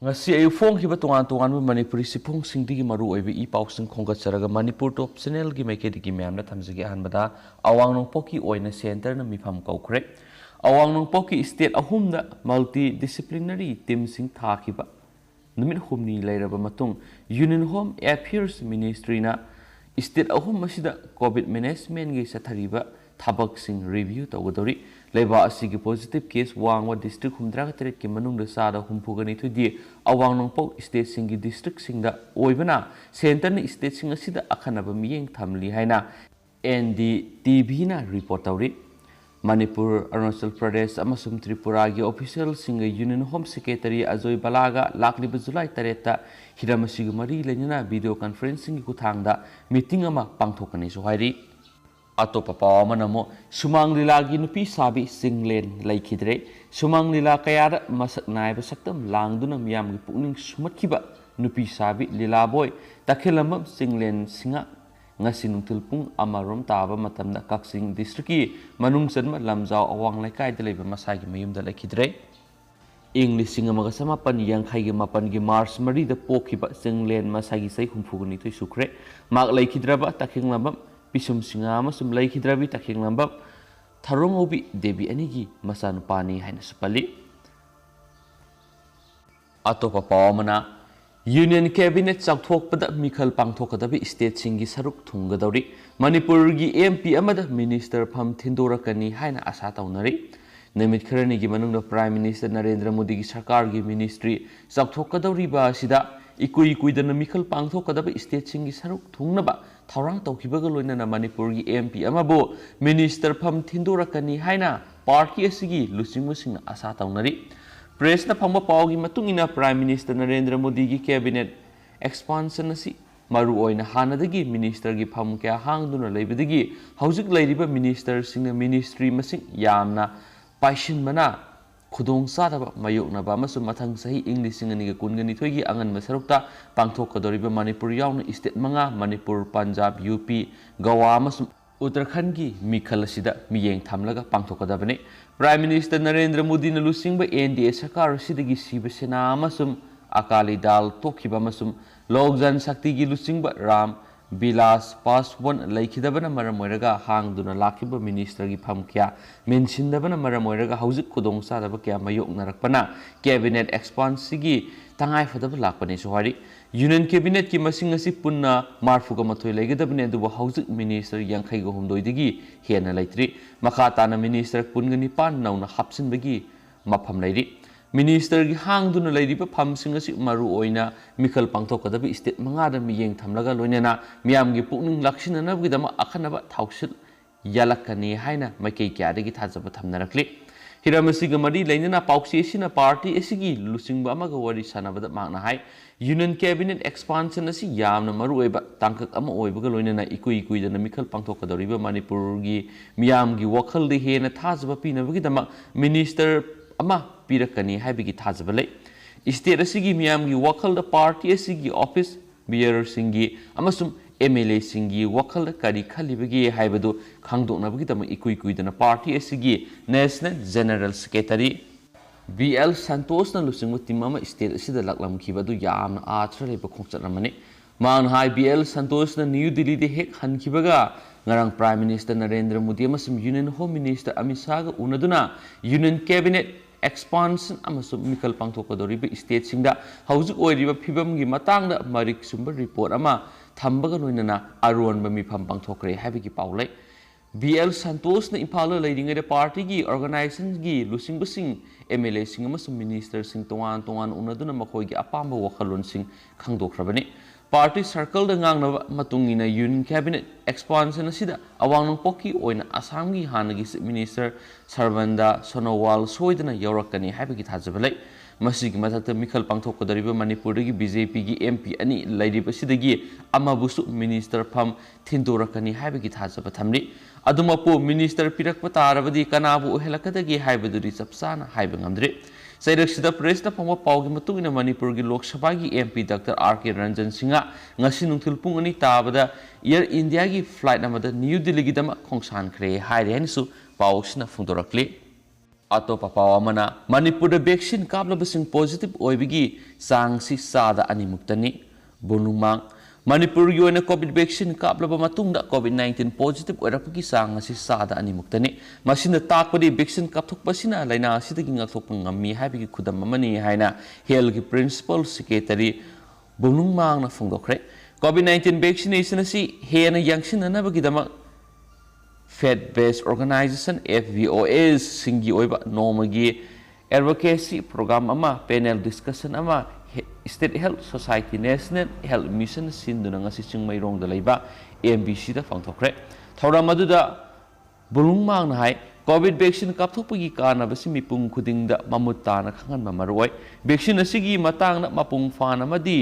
ngasi ayu phongkiba tongan tongan manipuri sipong singdigi maru oibi I pausing khongatsaraga manipur top channel gi maikedi memna thamjigi hanbada awang nongpoki oina center na mifam kaukhre awang nongpoki state ahumda multi disciplinary team sing thakiba numit humni lairaba matung union home affairs ministry na state ahum masida covid management gi sathariba thabak sing review tawdori leiba asigi positive case wangwa district humdraga teret ki manungda sada humpugani thudi awang nongpok state singi district singda oibana center ni state sing asida akhanaba miyeng thamli haina NDTV na report tawri Manipur Arunachal Pradesh amasum Tripura gi official singa union home secretary Ajoy Balaga lakliba July tareta hiramasigu mari lenyana video conferencing gi kuthangda meeting ama pangthokani so hairi Atopa pawamanamo sumang lila gi nupi sabi singlen laikhidre sumang lila kayada masak naiba saktam langduna miyam gi pukning sumatkiba nupi sabi lila boy takhilamam singlen singa ngasi nungtil pung amarom taba matamda kaksing district manung sanma lamjau awang laikai de leba masagi mayumda laikhidre English singa maga samapan yangkhai gi mapan gi March mari da pokhiba singlen masagi sai humfuguni thoi sukre mak laikhidraba takhinglamam Pisum singa masum laikhidrabi takhinglamba tharongobi debi anigi masanupani haina supali atopa pawamana union cabinet chakthokpada mikhal pangthokadabi state singi saruk thunggadori manipur gi MP amada minister pham thindorakani haina asa taunari namit kharani gi manungda prime minister Narendra Modi gi sarkar gi ministry chakthokadori ba sida ikui kuidana mikhal pangthokadaba state singi saruk thungnaba Thaurang taukibaga loinana Manipur gi MP amabo minister pham thindorakani haina party asigi lusingmusingna asa taunari press na phangba pawgi matungina prime minister Narendra Modi gi cabinet expansion asi maru oina hanadagi minister gi pham kya hangduna leibadagi hauzik leiriba minister singna ministry masing yamna paishin mana khudong sadaba mayoknaba amasum mathang sahi English singani kungani thoigi angan masarukta pangthokadoriba Manipur yauna state manga Manipur Punjab UP Goa amasum Uttarakhand gi mikhal asida miyeng thamlaga pangthokadabane Prime Minister Narendra Modi na lusingba NDA sarkar sidagi Shiva Sena amasum Akali Dal tokhiba amasum Lokjan Shakti gi lusingba Ram Bilas Paswan laikhidabana maramoiraga hangduna lakiba minister gi pham kya menshindabana maramoiraga hauzik kudong sadaba kya mayok narakpana cabinet expansion gi tangai fadaba lakpane sohari union cabinet ki masing asi punna marfuga mathoi legadabane duba hauzik minister yangkhai go humdoidigi hena laitri makha tana minister pungani pan nauna hapsinbagi mapham lairi Minister gi hangduna leiriba phamsing asi maru oina mikhal pangthokadabi state mangada miyeng thamlaga loinena miyam gi pukning laksinanabgi dama akhanaba thausil yalakani haina maikei kyadagi thajaba thamnarakli hiramasi gamadi leinana pauksi sina party asigi lusingba amaga wari sanabada magna hai union cabinet expansion asi yamna maru oiba tangkak ama oibaga loinena ikui dana mikhal pangthokadoriba Manipur gi miyam gi wakhal de hena thajaba pinabagi dama minister ama pirakani haibigi thajabale state asigi miyam gi wakhal da party asigi office bearer singi amasum MLA singi wakhal da kari khalibagi haibadu khangdoknabagi dama ikui dana party asigi national general secretary BL Santos na lusingmu timama state asida laklamkhiba du yamna atra leba khongchatramani man hai BL Santos na New Delhi de hek hankibaga ngarang prime minister Narendra Modi amasum union home minister Amit Shah ga unaduna union cabinet expansion amasum mikhal pangthokadoriba state singda hauzik oiriba phibam gi matangda marik sumba report ama thambaga loinana aronba mifam pangthokre habigi paulai BL Santos na Impala leading the party gi organization gi lusing busing MLA sing amasum minister sing tongan unaduna makhoi gi apamba wakhalon sing khangdokrabani party circle da ngang na matungina union cabinet expansion asida awang poki oina Assam gi hanagi minister Sarvanda Sonowal soidana yaurakani habigi thajabalai masigi mathakta mikhal pangthokadariba Manipur gi BJP gi MP ani lairiba sidagi amabusu minister pham thindorakani habigi thajaba thamli adumapo minister pirakpa tarabadi kanabu helakadagi haibaduri chapsana haiba ngamdre Saidaksida press na pangwa pawgi matungina Manipur gi Lok Sabha gi MP Dr. R.K. Ranjan Singha ngasi nungthil pung ani tabada Air India gi flight namada New Delhi gi dama khongsan khre haire hanisu pawsina phungdorakli अतोप पाव अमना Manipur vaccine कापलबसिंग positive ओइबिगी चांगसी सादा अनिमुक्तनी बुनुमांग मणिपुर की ओइना कोविड वैक्सीन कापलब मतुंगदा कोविड 19 पॉजिटिव ओइरपगी चांग असि सादा अनिमुक्तनी मसिन ताकपदि वैक्सीन कापथोकपसिना लाइना असिदगी ngakthokpa ngammi haibigi khudam amani haina health की प्रिंसिपल सेक्रेटरी बुनुमांग ना फोंदोखरे कोविड 19 वैक्सीनेशन असि हेना यांगसिननबगिदमा फेट बेस्ड ऑर्गेनाइजेशन FVOS सिंगी ओइबा नोमगी एडवोकेसी प्रोग्राम अमा पैनल डिस्कशन अमा state health society national health mission सिंदुना ngasi चिंगमैरोंग दा लैबा MBC दा फांगथोखरे थौराम अदुदा बुलुंगमांग ना हाय कोविड वैक्सीन कापथोकपगी कानाबसि मिपुंग खुदिंगदा ममुत्ताना खंगनबा मरुओय वैक्सीन असिगी मतांगना मपुंग फान अमदी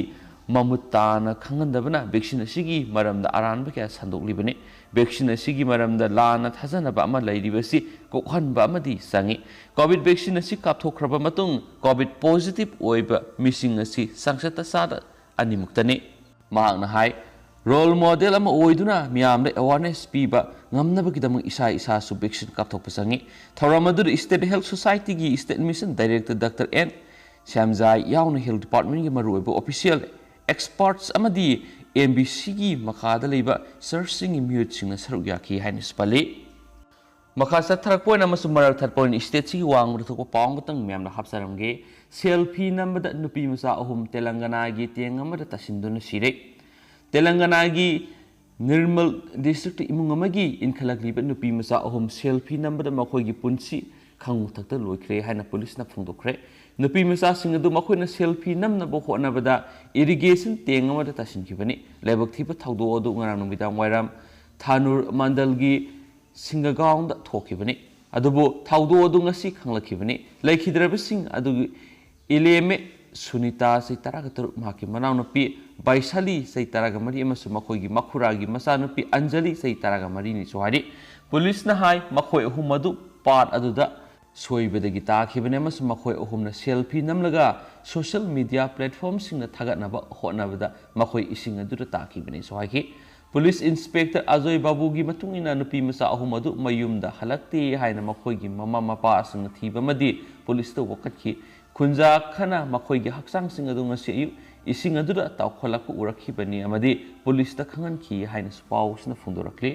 ममुत्ताना खंगनदबना वैक्सीन असिगी मरमदा अरानबा क्या संदोकलिबने वैक्सीन असिगी मरमदा लाना थाजनबा अमा लैरिबसि कोखनबा अमदी संगी कोविड वैक्सीन असि कापथोखरबा मतुंग कोविड पॉजिटिव ओइबा मिसिंग असि संसता सादा अनिमुक्तने मांगना हाय रोल मॉडल अमा ओइदुना मियामले अवेयरनेस पीबा ngamnabagidamang isa su vaccine kapthokpa sangi thoramadur state health society gi state mission director Dr. N Shamjai yauna health department gi maruiba official experts amadi MBC gi makada leiba searching immune sing saruk yaki hain spali makha sathrak point amasu marak thar point state si wang ruthok pawng batang myamna hapsaramge selfie nambada nupi masa ahum Telangana gi tengamada tasinduna sire Telangana gi निर्मल district इमुंगमगी इनखलगलिबा नुपी मसा Ahom selfie number मखोगी पुंसी खंगुथक्ता लोइख्रे हाइना police ना फोंदोखरे नुपी मसा सिंग अदु मखोइना selfie नमनबो होनबदा irrigation tang अमदा तासिनखिबनी लेबक थिबा थाउदो अदु ngarang numitang wairam thanur mandalgi singaगांव दा थोखिबनी अदुबो थाउदो अदु ngasi खंगलखिबनी लैखिद्रबसिंग अदु इलेमे सुनीता से तरह माकी मनाव नुपी बैसाली से तरह मरी मखोगी मखुरागी मसा नुपी अंजलि से तरह मरी नि सोहारी पुलिस ना हाय मखोय अहुम अदु पार्ट अदुदा सोइबदगी ताखिबने मखोय अहुमना सेल्फी नमलगा सोशल मीडिया प्लेटफॉर्म सिंग थागतनबा होनबदा मखोय इसिंग अदुदा ताखिबने सोहागी पुलिस इंस्पेक्टर अजय बाबू की मतुंगिना नुपी मसा अहुम अदु मयुमदा हलक्ते हायना मखोयगी ममा मपा सिंग थीबमदी पुलिस तो वकतखि खुंजा खना मखोयगी हक्सांग सिंग अदु ngasi ayu ising aduda tawkholakpu urakhibani amadi police ta khanganki haina pausna phundorakli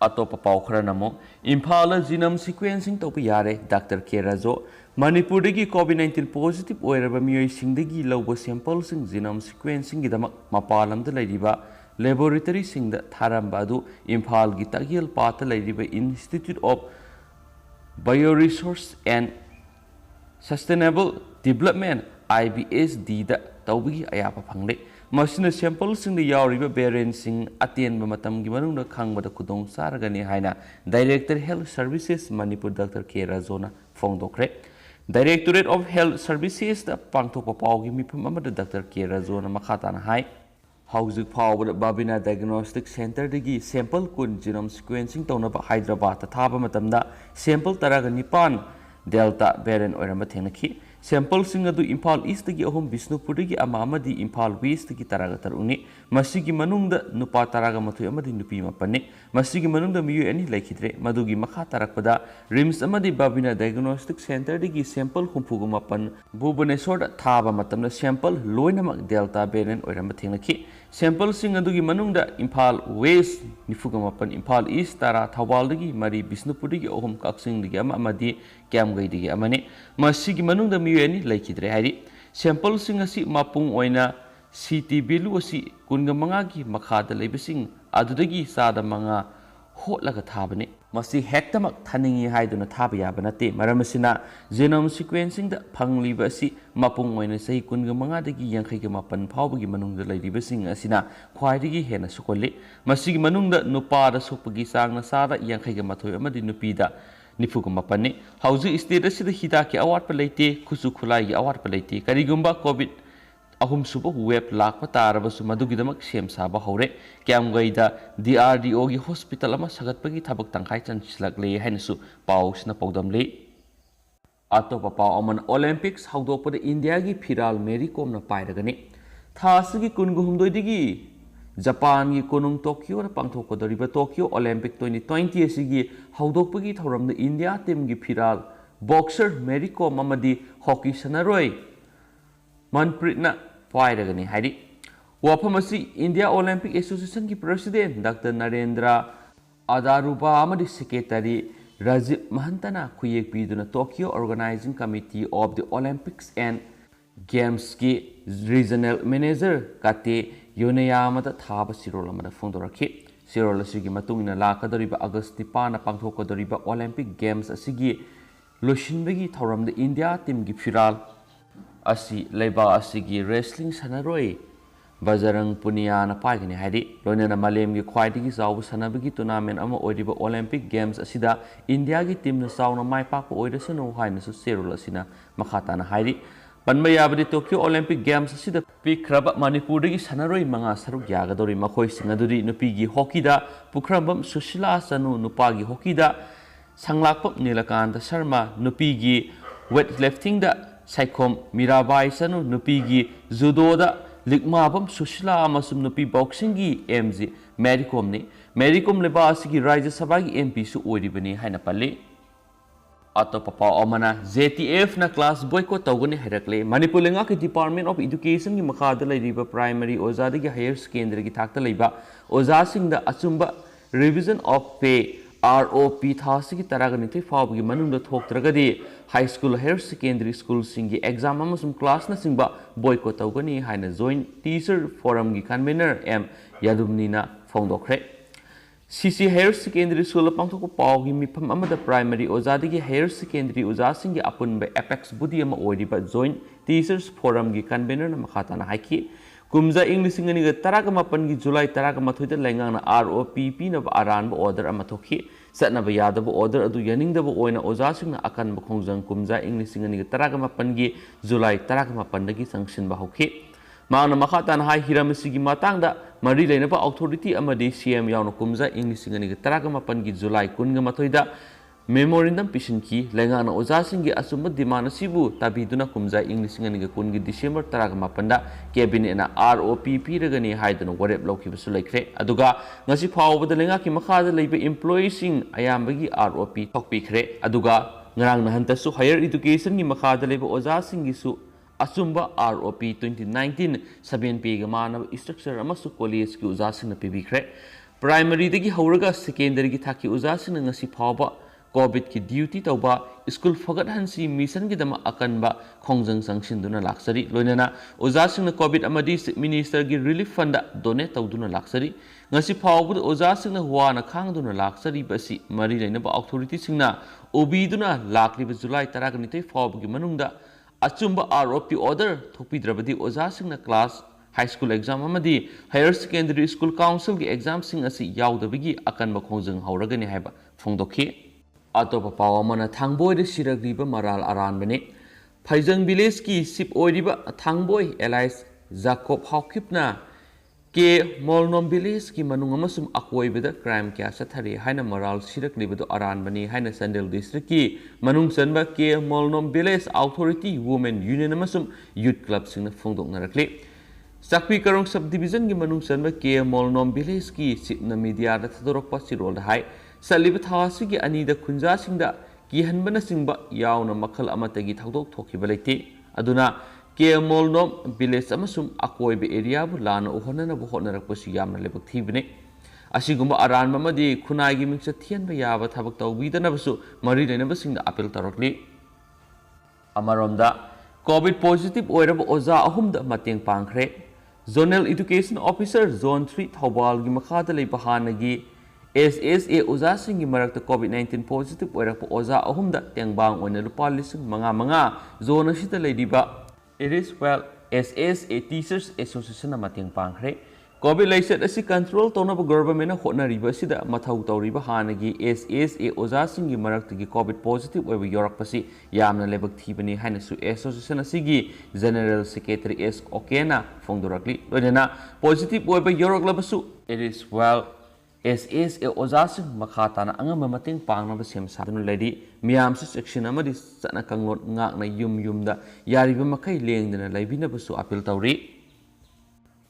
atopa paw khara namo Imphal genome sequencing topi yare Dr. K Rajo Manipur dagi COVID-19 positive oiraba miyoi singdagi lawba sample sing genome sequencing gidamak mapalam da lairiba laboratory sing da tharamba adu Imphal gi tagyal pata lairiba Institute of Bioresource and Sustainable Development IBSD da tawbigi ayapa phangle masina sample sing da yawriba variant sing atenba matam gi manungda khangba khudong saragani haina Director Health Services Manipur Dr. K Rajona phongdokre Directorate of Health Services da pangthokpa pawgi mifum amada Dr. K Rajona makhatana hai hauzik phawba Babina Diagnostic Center dagi sample kun genome sequencing tawnaba Hyderabad ta thaba matamda sample taraga nipan Delta variant oiramba thenakhi sample sing adu Imphal East gi ahum Bisnupur gi amamadi Imphal West gi taraga taruni masigi manungda nupa taraga mathui amadi nupi mapane masigi manungda miyu ani laikhidre madugi makha tarakpada RIMS amadi Babina Diagnostic Center gi sample humpugu mapan Bhubaneswar da thaba matamna sample loinamak Delta variant oiramba thenakhi sample sing adu gi manungda Imphal West nifuga mapan Imphal East tara Thawal gi mari Bisnupur gi ahum Kaksing gi amadi Kiamgai digi amane masigi manungda miyeni laikidre hari sample sing asi mapung oina CT value asi kunga manga gi makhada leibasing adudagi sada manga hotlaga thabane masi hektamak thaningi haiduna thaba yaba nate maramasina genome sequencing da phangliba asi mapung oina sei kunga manga dagi yankhai ga mapan phawbagi manungda leibasing asina khwaidagi hena sukolle masigi manungda nupa da sokpagi sangna sada yankhai ga mathoi amadi nupi da nifuga mapane hauji state asida hida ki award pa leite khusu khulai gi award pa leite karigumba covid ahum suba web lakpa tarabasu madugidamak sem saba hore kyamgaida DRDO gi hospital ama sagatpagi thabak tangkhai chanchislak le hainasu pausna pawdamle atopa paw aman Olympics hawdokpada India gi phiral Mary Kom na pairagani thasigi kunguhumdoi digi Japan gi konung Tokyo ra pangthokkodoriba Tokyo Olympic 2020 asigi hawdokpagi thoramda India team gi phiral boxer Mary Kom amadi hockey sanaroi Manpreetna pairagani haidi wafam asi India Olympic Association ki president Dr Narendra Adaruba amadi secretary Rajiv Mahantana khuyek piduna Tokyo Organizing Committee of the Olympics and Games ki regional manager kate yonayamada thaba sirol amada phongdorakhi sirol asigi matungina lakadoriba August 9 na pangthokadoriba Olympic Games asigi loishinbagi thoramda India team gi firal asi leiba asigi wrestling sanaroi Bajrang Punia na paigani haidi loinana malem gi khwaidigi chaw sanabagi tournament ama oiriba Olympic Games asida India gi team na chawna mai pak oirasanu haina su serul asina makhata na haidi panma yabadi Tokyo Olympic Games asida pikraba Manipur gi sanaroi manga saruk yagadori makhoi singaduri nupi gi hockey da pukrambam Sushila Sanu nupa gi hockey da sanglakpap Nilakanta Sharma nupi gi weightlifting da Saikom Mirabai Sanu nupi gi judo da Likmabam Sushila amasum nupi boxing gi MG Mary Kom ni Mary Kom leba asigi Rajya Sabha gi MP su oiribani haina palle ato papa omana JTF na class boycott tawgani harakle Manipur lenga ki Department of Education gi makhada laiba primary oza gi higher secondary gi thakta laiba oza sing da achumba revision of pay ROP thasigi taragani fawb gi manungda thoktragadi high school higher secondary school singi exam amasum class na singba boycott tawgani haina joint teacher forum gi convener M Yadumni na phongdokre CC higher secondary school pangthok paw gi mifam amada primary oza gi higher secondary oza singi apunba apex budi ama oiriba joint teachers forum gi convener na makhata na haiki Kumza English ngani ga taraga mapan gi July taraga mathoida lengang na ROPP na aran ba order amathoki satna ba yada ba order adu yaning da ba oina oza sing na akan ba khongjang Kumza English ngani ga taraga mapan gi July taraga mapan da gi sanction ba hoki maana makhata na hai hiramasi gi matang da mari leina ba authority amadi CM yauna Kumza English ngani ga taraga mapan gi July kun ga mathoida memorandum pishin ki lengang na oza sing gi asumba dimana sibu tabiduna Kumza English ngani ga kun gi December taraga mapan da cabinet na ROPP ragani haidana warep lawki basu laikre aduga ngasi phawbada lenga ki makhada leiba employees sing ayambagi ROP thokpikre aduga ngarang na hantasu higher education gi makhada leiba oza sing gi su asumba ROP 2019 7P ga mana structure amasu college ki oza sing na pibikre primary dagi hauraga secondary gi thaki oza sing ngasi phawba COVID ki duty tauba school fagat hansi mission gi dama akan ba khongjang sanction duna laksari loinana oza sing na COVID amadi minister gi relief fund da donate tawduna laksari ngasi phawbu oza sing na huwa na khang duna laksari basi mari leina ba authority sing na obi duna lakri ba July 12 phawbu gi manungda achumba ROP order thopi drabadi oza sing na class high school exam amadi higher secondary school council gi exam sing asi yaudabigi akan ba khongjang hauragani haiba phongdokhi Atopa pawamana thangboy de siragriba maral aranbane Phaijang village ki sip oiriba thangboy Elias Jacob Hawkipna ke Molnom village ki manung amasum akoibada crime kya sathari haina maral siragribado aranbane haina Sandel district ki manung sanba ke Molnom village authority women union amasum youth club singna phongdok narakle Sakpi Karong subdivision ki manung sanba ke Molnom village ki sipna media da thadorokpa sirol da hai Salib thawasi ki anida khunja singda ki hanbana singba yauna makhal amatagi thakdok thokiba leite aduna ke Molnom village amasum akoibe area bu lana uhonana bu honarak pasu yamna lebak thibne asigumba aran mamadi khunai gi mingsa thianba yaba thabak tawbidana basu mari leina basingda appeal tarokli amaromda COVID positive oiraba oza ahumda mateng pangkhre zonal education officer zone 3 Thobal gi makhada leiba hanagi SSA oza singi marakta COVID-19 positive oirakpa oza ahumda tengbang oina lupa lising manga zona sita leidiba it is well SSA Teachers Association na mateng pangkhre COVID laiset asi control tonaba government na hotnariba sida mathau tawriba hanagi SSA oza singi marakta gi COVID positive oiba yorakpasi yamna lebak thibani haina su association asigi general secretary S Okena phongdorakli loinana positive oiba yoraklabasu it is well SSA Ozasing Makhatana Angama Mating Pangna Sim Sadun Lady Miam section Amadi Sana Kangot Ngak na Yumda Yariba Makai Ling than a Labina Basu Apil Tauri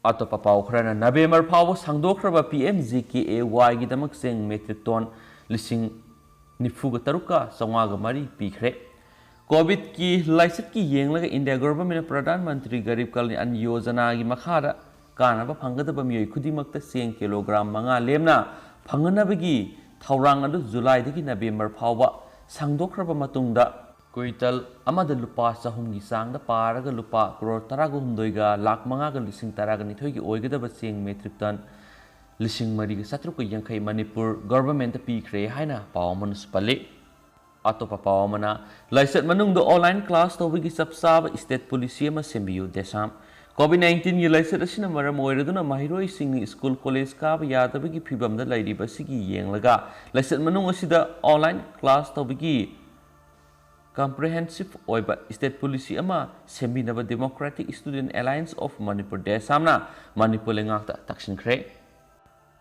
Atopa Paukrana Nabemar Power Sangdokraba PMZKA Gidamak Sing Metric Ton Lissing Nifuga Taruka Sangaga Mari Pikre Covid की lysate की Young India government प्रधानमंत्री गरीब कल्याण योजना की मखादा कानब फंगदब मियोई खुदिमक Seng kilogram 5 Lemna फंगनबगी थौरांग अदु जुलाई दगी नवेंबर फावबा सांगदोखरब मतुंगदा क्विंटल अमद लुपा चहुमगी चांगद पारग लुपा करोड़ 13 लाख 5 लिसिंग 12 की ओइगदब सेंग मेट्रिक टन लिसिंग 4 यांखै मणिपुर गवर्नमेंट पीख्रे हाइना पाव मनस पल्ले अतोप पाव मना लाइसेट मनुंग ऑनलाइन क्लास तौबगी चपचाब स्टेट पुलिस अमा सेंबियु देसाम कोविड-19 की लाइसेट असिना मरम ओइरदुना महिरोई सिंगनी स्कूल कॉलेज काब यादबगी फिबमदा लैरिबसिगी येंगलगा लाइसेट मनुंग असिदा ऑनलाइन क्लास तौबगी comprehensive oiba state policy ama seminaba democratic student alliance of manipur desamna manipur lengakta taksin khre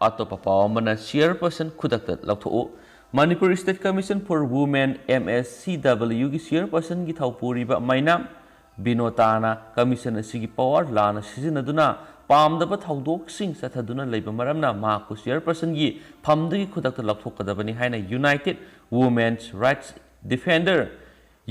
atopa pawmana chairperson khudakta lautho manipur state commission for women mscw gi chairperson gi thaupuriba mainam binotana commission asigi power lana sizinaduna pamdaba thaudok sing sathaduna leiba maramna maku chairperson gi phamdagi khudakta lauthokadabani haina united women's rights defender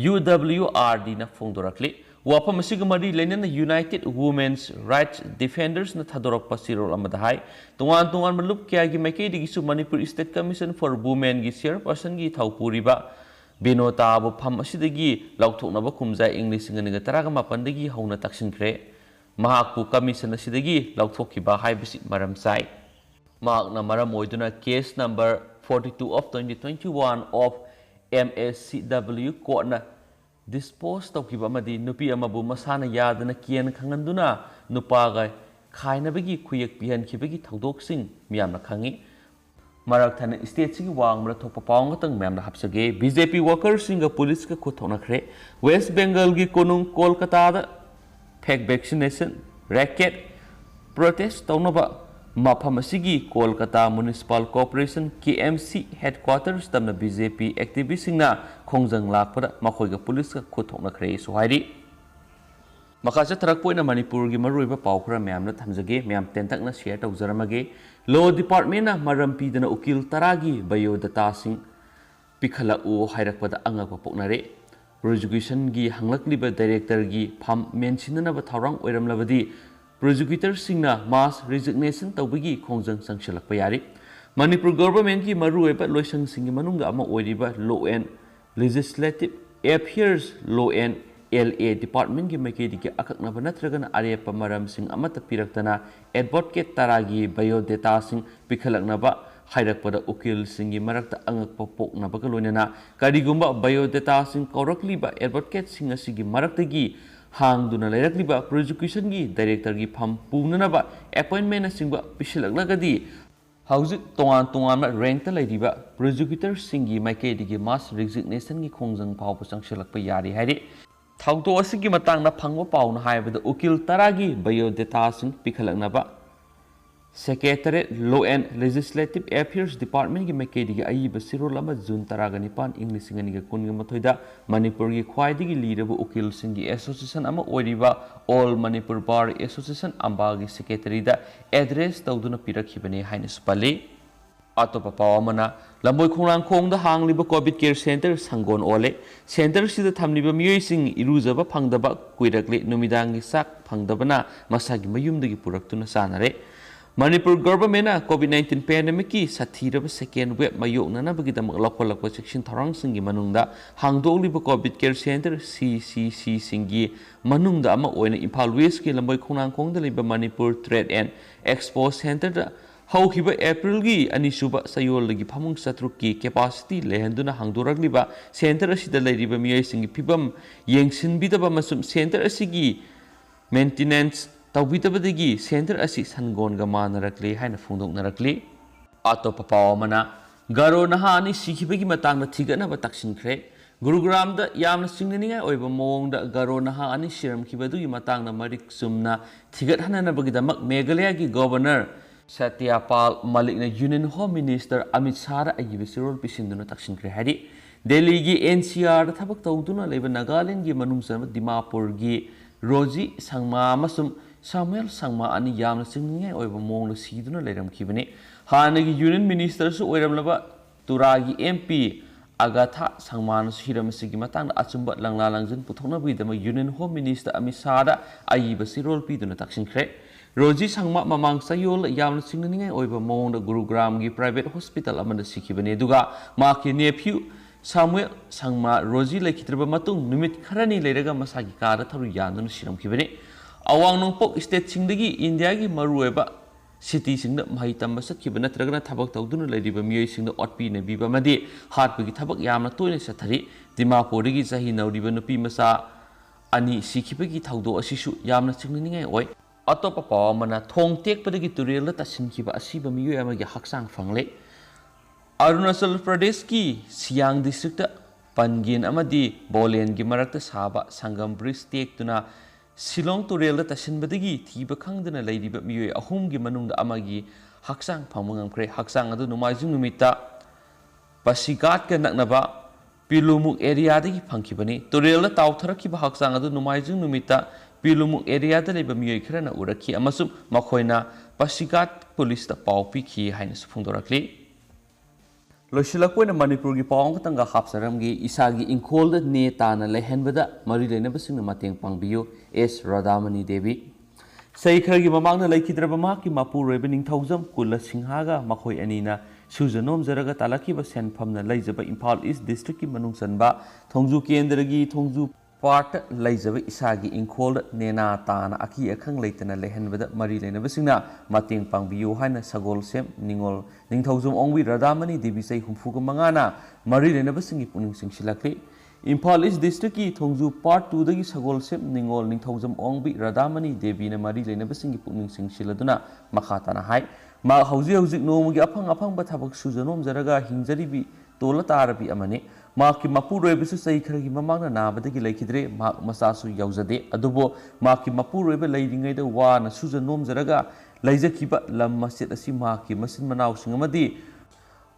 UWRD na phongdorakli wapam asigamari lenana United Women's Rights Defenders na thadorok pasirol amadahai tungan malup kya gi maikei digi su Manipur State Commission for Women gi chairperson gi thaupuriba binota bu pham asidagi lauthoknaba kumjai English ngani taraga mapan dagi hauna taksinkhre mahakpu commission asidagi lauthokiba haibisi maram sai mahakna maram oiduna case number 42 of 2021 of MSCW court na dispose taukiba amadi nupi amabu masana yadana kian khanganduna nupaga khainabagi khuyek pihan khibagi thaudok sing miyamna khangi marak thana state sigi wangmra thokpa pawnga tang miyamna hapsage BJP workers singa police ka khothona khre West Bengal gi konung Kolkata da fake vaccination racket protest taunaba mafam asigi Kolkata Municipal Corporation KMC headquarters tamna BJP activist singna khongjang lakpada makhoiga police ka khothokna khre suhairi makhacha tharak poina Manipur gi maruiba pawkhra myamna thamjage myam tentakna share tawjaramage law department na maram pidana ukil taragi biodata sing pikhala u hairakpada angakpa poknare prosecution gi hanglakliba director gi pham mensinana ba thaurang oiramlabadi prosecutor singna mass resignation tawbigi khongjang sangsilakpa yari Manipur government ki maruiba loisang singi manungga ama oiriba law and legislative affairs law and LA department ki maikedi ki akaknaba natragana arepa maram sing amata piraktana advocate taragi biodata sing pikhalaknaba hairakpada ukil singi marakta angakpa poknaba ka loinana karigumba biodata sing kaurakliba advocate sing asigi maraktagi hangduna leirakliba prosecution gi director gi pham punanaba appointment asingba pisilaknagadi hauzik tongan rank ta leiriba prosecutor singi maikei digi mass resignation gi khongjang pawpa sangsilakpa yari hairi thauto asigi matangna phangba pawna haibada ukil taragi biodata sing pikhalaknaba Secretariat Law and Legislative Affairs Department ki maikei digi aiba sirolama June 19 English ngani kunga mathoida Manipur gi khwaidigi liraba ukil singi association ama oiriba All Manipur Bar Association amba gi secretary da address tawduna pirakhibani haina spali atopa pawamana lamboi khongrang khong da hangliba covid care center sangon ole center sida thamliba miyoi sing irujaba phangdaba kuirakle numidangi sak phangdabana masagi mayumdagi puraktuna sanare Manipur government COVID-19 pandemic ki sathiraba second wave mayoknana bagidam lokkolakwa section tharang singi manungda hangdoliba covid care center CCC singi manungda ama oina Imphal West ki lamboi khonang khongda liba Manipur Trade and Expo Center da haukiba April gi anisuba sayol lagi phamung satruk ki capacity lehenduna hangdoragliba center asida leiriba miyai singi pibam yengsinbidaba masum center asigi maintenance tawbitabadagi center asi sangon ga manarakli haina phungdoknarakli atopa pawamana garo naha ani sikhibagi matangna thigana ba taksinkhre Gurugram da yamna singninga oiba mongda garo naha ani siram khibadu gi matangna marik sumna thigat hanana bagidamak Meghalaya gi governor Satyapal Malik na Union Home Minister Amit Shah ayibi sirol pisinduna taksinkhre hari Delhi gi NCR da thabak tawduna leiba Nagaland gi manungsama Dimapur gi Roji Sangma masum Samuel Sangma ani yamna singninga oiba mongda siduna leiram khibani hanagi union minister su oiramlaba Turagi MP Agatha Sangman Hiram Sigimatang Achumba Langla Langzin Putona with the Union Home Minister Amisada Ayibasi role Piduna Taxin Cre. Roji Sangma Mamang Sayol Yam Singing over Mon the Gurugram private hospital among the Sikibane Duga, Mark nephew Samuel Sangma Roji Lakitraba Matung, Numit Karani Lega Masaki Kara Taruyan Shiram Kibane. Awang Nong Pok State Singdagi Indiagi Marueba. City sing the Mahitam Basat Kibana Tragana Tabak Taduna Lady Bamui sing the Otpi Nabiba Madi, Heartbig Tabak Yamna Tony Satari, Dima Porigi Sahi now Divanopi Masa, Ani Sikipagi Taudo Asishu Yamna Singing away. Otto Papa Mana Tong take Padagi to real that Sinkiba Asiba Miu Yamagi Haksang Fangle. Arunachal Pradesh Siang District Pangin Amadi, Bolen Gimarakta Saba, Sangam Bridge take to na. Silong to real tashin badagi, Tiba Kangdana lady but Mue, a home gimanung the Amagi, Haksang Pamangam Cray, Haksang Adu Numazing Numita, Pasigat Ganaknaba, Pilumuk area de Pankibani, to real Tautaraki Haksang Adu Numazing Numita, Pilumuk area de Mue Krana Uraki, Amasum, Makoina, Pasigat Police the Pau Piki, Highness Fundorakli. Loshilakwen Manipur Pong Tanga Hapsaramgi, Isagi in cold ne Tana Lehenbada, Marie Lenabasing Mateng Pangbiu, S. Radhamani Devi. Say Kergi Mamana Laki Drabamaki, Mapu Rebening Tausam, Kula Singhaga, Makoi Anina, Susanom Zaraga Talaki was sent from the Lazaba Impal East District in Manung Sanba, Tongzuki and Regi, Tongzu Part Lazaba Isagi in cold Nena Tana, Aki Akang Latana Lehenbada, Marie Lenabasina, Mateng Pangbiu, Hana Sagol Sem, Ningol. Ning Tausum Ongwi Radhamani Devi say Humfuga Mangana, Marie Lenabasing Puning Sing Shilakli. Impal East District, Tongzu Part 2 the Sagol Sem, Ningol, Ning Tausum Ongwi Radhamani Devi and Marie Lenabasing Puning Sing Shiladuna, Makatana High. Ma Hausi no Apang but Habak Susanom Zaraga, Hinzaribi, Tola Tarabi Amane, Maki Mapu Rebisu say Kergi Mamana Nabadaki Lakidre, Mak Masasu Yauzade, Adobo, Maki Mapu Rebe Lading the Wan, Susanom Zaraga. Laser Kiba Lam Masit Asimaki, Masin Manau Singamadi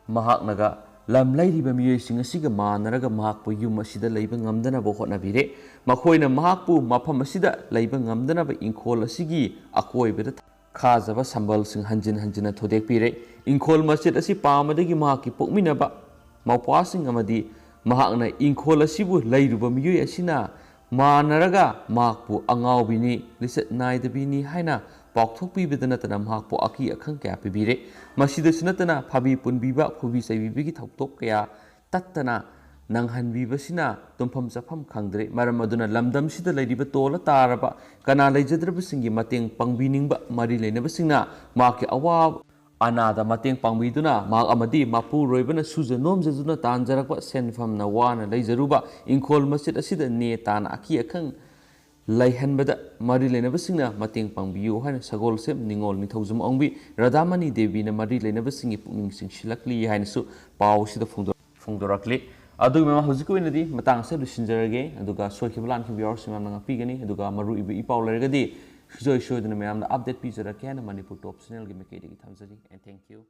Mahaknaga, Lam Lady Bamue sing a Sigama, Naraga Mahakpo, Yumasida Labang Amdana Bohonavire, Makoina Mahakpu, Mapamasida, Labang Amdana in Kola Sigi, Akoi Beta Kazava Sambal Sing Hanjina Todek Pire, in Kol Masit Asipamadagi Maki Pokminaba, Maupassing Amadi, Mahakna in Kola Sibu, Lady Bamue Asina, Ma Naraga, Makpu, Angau Lisset Nai the Bini Haina. Poktopi Bidanatana Makpo Aki Akang Kapibire, Masida Sinatana, Pabi Punbiba, Pubi Sabi Tokya, Tatana, Nanghan Vivasina, Tumpam Sapam Kangre, Maramaduna Lamdam Sita Lady Batola Taraba, Kanala Jadrabasingi Mating Pangbining, Marile Nebasina, Mark Awa, Anada Mating Pangbiduna, Mark Amadi, Mapu Ravena, Susan Noms Zuna Tanjarapa, Sen from Nawana, Lazaruba, in Kol Masit Asida Netan, Aki Akang. Laihanbada Marie Lenabasina, Mating Pangbiu, Hana Sagol Sem, Ningol, Nitozum Ongbi, Radhamani Devi, Marie Lenabasingi, Puning Sing Shilakli, Hanasu, Pau Sida Fundorakli. Aduma Hosiku in the Matang said the Shinjarage, and Duga Sokibalan can be also among Pigani, and Duga Maru Ibi Paulergadi, Joy showed in the update piece that I can, Manipur top channel, give me and thank you.